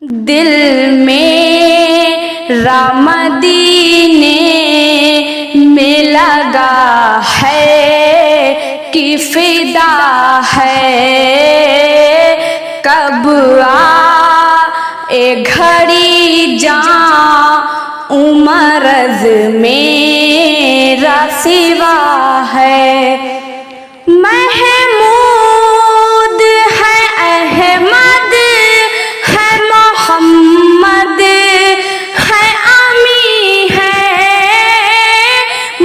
दिल मेरा मदीने में लगा है कि फिदा है। कब आए घड़ी जाऊं मरज़ मेरा सिवा है। महमूद है अहमद है मोहम्मद है अमी है।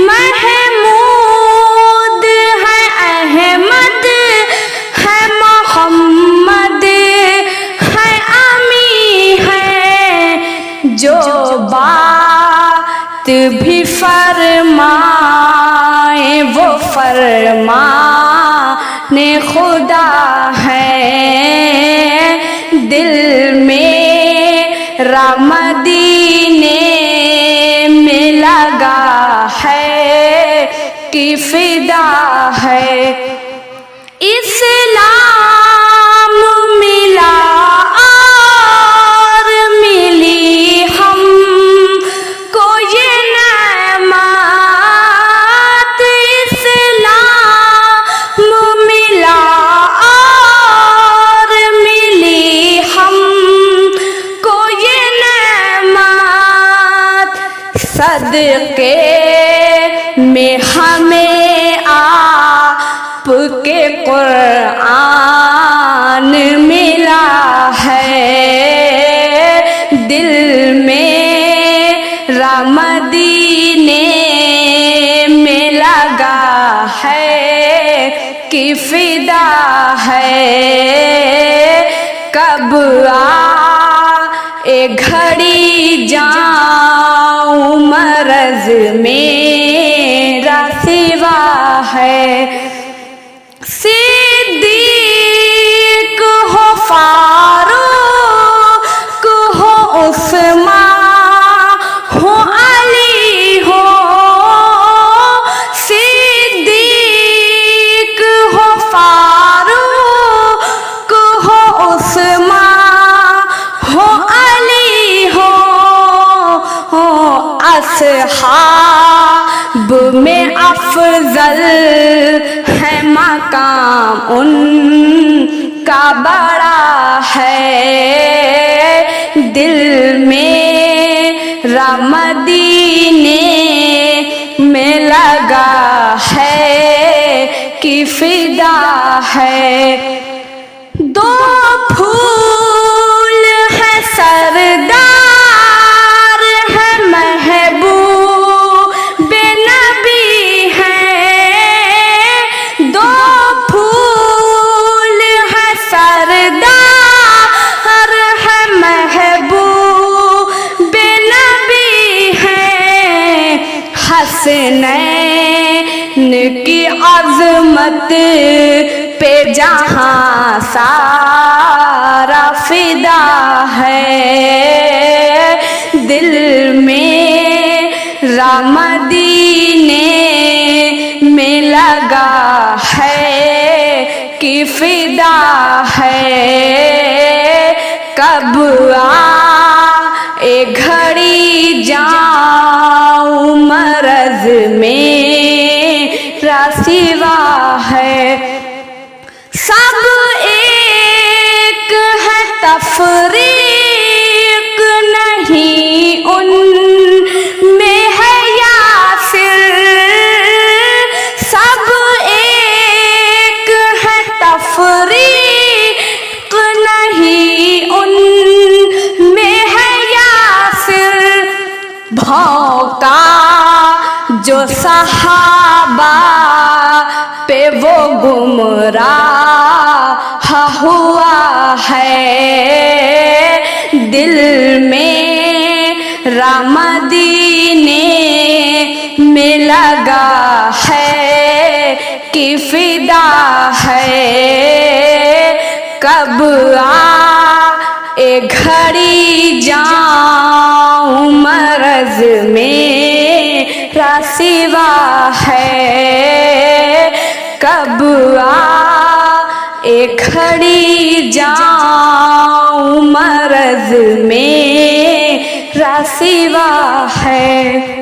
महमूद है अहमद है मोहम्मद है अमी है। जो बात भी फरमाए वो फरमाने खुदा है। दिल मेरा मदीने में लगा है कि फिदा है। इस्लाम मिला और मिली हमको ये नेमत। इस्लाम मिला और मिली हमको ये नेमत। सदके में हमें आपके कुरान मिला है। दिल मेरा मदीने में लगा है कि फिदा है। कब आए घड़ी जाऊं मरज़ मेरा सिवा है। सिद्दीक हो फारूक हो उस्मान हो अली हो। सिद्दीक हो फारूक हो उस्मान हो अली हो। असहाब में अफजल है मकाम उनका बड़ा है। दिल मेरा मदीने में लगा है कि फिदा है। दो फूल है सरदार है महबूब नबी है। दो फूल है सरदार है महबूब नबी है। हसनैन की अज़मत पे जहां सारा फिदा है। दिल मेरा मदीने में लगा है कि फिदा है। कब आए घड़ी जाऊं मरज़ मेरा सिवा है। सब एक है तफरीक नहीं उनमें है यासिर। सब एक है तफरीक नहीं उनमें है यासिर। भौंका जो सहाबा पे वो गुमराह हुआ है। दिल मेरा मदीने में लगा है कि फिदा है। कब आए घड़ी जाऊं मरज़ मेरा सिवा है। कब आए खड़ी जाऊं मर मरज में सिवा है।